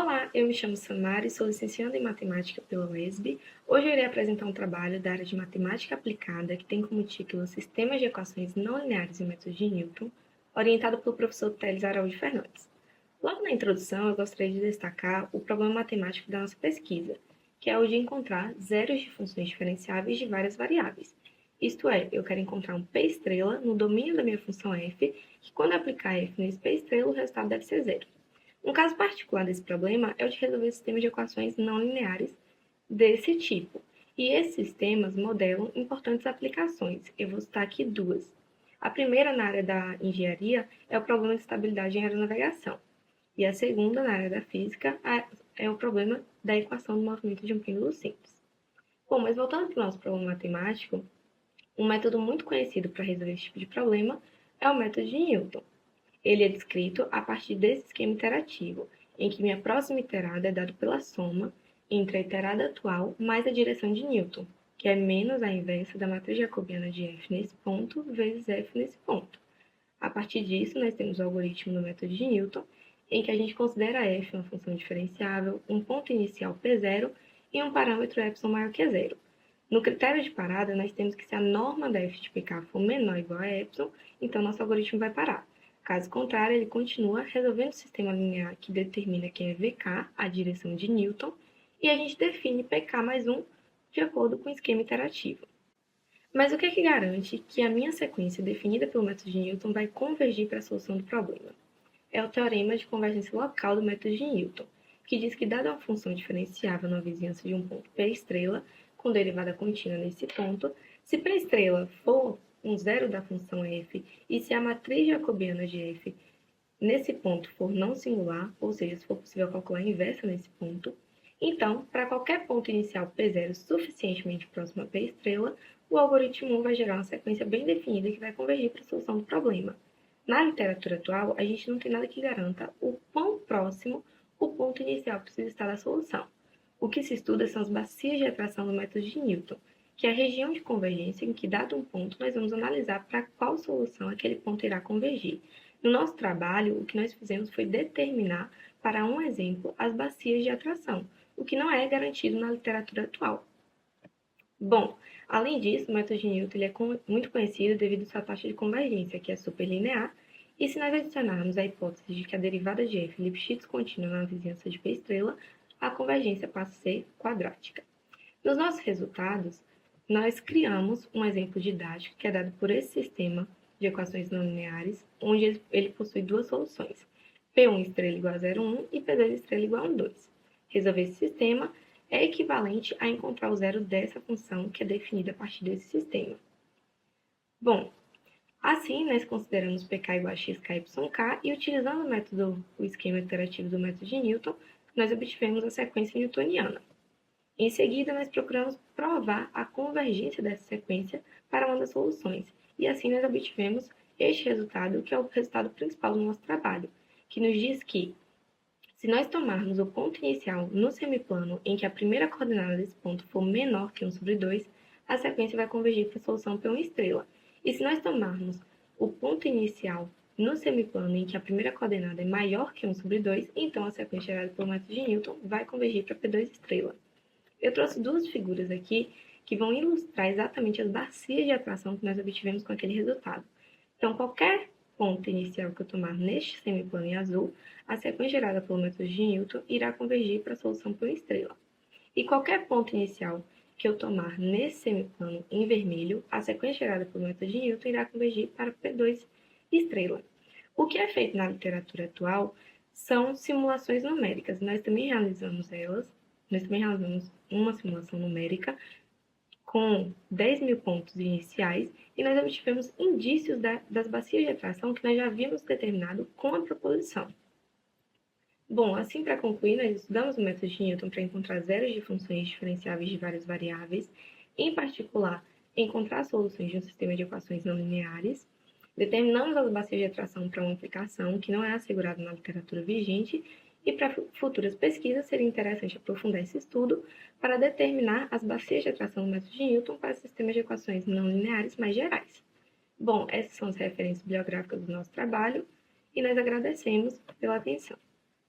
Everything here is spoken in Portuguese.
Olá, eu me chamo Samara e sou licenciada em Matemática pela UESB. Hoje eu irei apresentar um trabalho da área de Matemática Aplicada que tem como título Sistemas de Equações Não Lineares e Métodos de Newton, orientado pelo professor Teles Araújo Fernandes. Logo na introdução, eu gostaria de destacar o problema matemático da nossa pesquisa, que é o de encontrar zeros de funções diferenciáveis de várias variáveis. Isto é, eu quero encontrar um P estrela no domínio da minha função f, que quando aplicar f nesse P estrela, o resultado deve ser zero. Um caso particular desse problema é o de resolver sistemas de equações não lineares desse tipo. E esses sistemas modelam importantes aplicações. Eu vou citar aqui duas. A primeira, na área da engenharia, é o problema de estabilidade em aeronavegação. E a segunda, na área da física, é o problema da equação do movimento de um pêndulo simples. Bom, mas voltando para o nosso problema matemático, um método muito conhecido para resolver esse tipo de problema é o método de Newton. Ele é descrito a partir desse esquema iterativo, em que minha próxima iterada é dada pela soma entre a iterada atual mais a direção de Newton, que é menos a inversa da matriz jacobiana de f nesse ponto vezes f nesse ponto. A partir disso, nós temos o algoritmo do método de Newton, em que a gente considera f uma função diferenciável, um ponto inicial p0 e um parâmetro epsilon maior que zero. No critério de parada, nós temos que se a norma da f de pk for menor ou igual a epsilon, então nosso algoritmo vai parar. Caso contrário, ele continua resolvendo o sistema linear que determina quem é VK, a direção de Newton, e a gente define PK mais 1 de acordo com o esquema iterativo. Mas o que é que garante que a minha sequência definida pelo método de Newton vai convergir para a solução do problema? É o teorema de convergência local do método de Newton, que diz que, dada uma função diferenciável na vizinhança de um ponto P estrela, com derivada contínua nesse ponto, se P estrela for um zero da função f e se a matriz jacobiana de f nesse ponto for não singular, ou seja, se for possível calcular a inversa nesse ponto, então, para qualquer ponto inicial P0 suficientemente próximo a P estrela, o algoritmo 1 vai gerar uma sequência bem definida que vai convergir para a solução do problema. Na literatura atual, a gente não tem nada que garanta o quão próximo o ponto inicial precisa estar da solução. O que se estuda são as bacias de atração do método de Newton, que é a região de convergência em que, dado um ponto, nós vamos analisar para qual solução aquele ponto irá convergir. No nosso trabalho, o que nós fizemos foi determinar, para um exemplo, as bacias de atração, o que não é garantido na literatura atual. Bom, além disso, o método de Newton ele é muito conhecido devido à sua taxa de convergência, que é superlinear, e se nós adicionarmos a hipótese de que a derivada de f Lipschitz contínua na vizinhança de P estrela, a convergência passa a ser quadrática. Nos nossos resultados, nós criamos um exemplo didático que é dado por esse sistema de equações não lineares, onde ele possui duas soluções, P1 estrela igual a 0,1 e P2 estrela igual a 2. Resolver esse sistema é equivalente a encontrar o zero dessa função que é definida a partir desse sistema. Bom, assim nós consideramos pk igual a xk yk e utilizando o esquema iterativo do método de Newton, nós obtivemos a sequência newtoniana. Em seguida, nós procuramos provar a convergência dessa sequência para uma das soluções, e assim nós obtivemos este resultado, que é o resultado principal do nosso trabalho, que nos diz que, se nós tomarmos o ponto inicial no semiplano em que a primeira coordenada desse ponto for menor que 1 sobre 2, a sequência vai convergir para a solução P1 estrela. E se nós tomarmos o ponto inicial no semiplano em que a primeira coordenada é maior que 1 sobre 2, então a sequência gerada pelo método de Newton vai convergir para P2 estrela. Eu trouxe duas figuras aqui que vão ilustrar exatamente as bacias de atração que nós obtivemos com aquele resultado. Então, qualquer ponto inicial que eu tomar neste semiplano em azul, a sequência gerada pelo método de Newton irá convergir para a solução por estrela. E qualquer ponto inicial que eu tomar nesse semiplano em vermelho, a sequência gerada pelo método de Newton irá convergir para P2 estrela. O que é feito na literatura atual são simulações numéricas. Nós também realizamos uma simulação numérica com 10.000 pontos iniciais e nós obtivemos indícios das bacias de atração que nós já havíamos determinado com a proposição. Bom, assim para concluir, nós estudamos o método de Newton para encontrar zeros de funções diferenciáveis de várias variáveis, em particular, encontrar soluções de um sistema de equações não lineares. Determinamos as bacias de atração para uma aplicação que não é assegurada na literatura vigente e para futuras pesquisas seria interessante aprofundar esse estudo para determinar as bacias de atração do método de Newton para sistemas de equações não lineares mais gerais. Bom, essas são as referências bibliográficas do nosso trabalho e nós agradecemos pela atenção.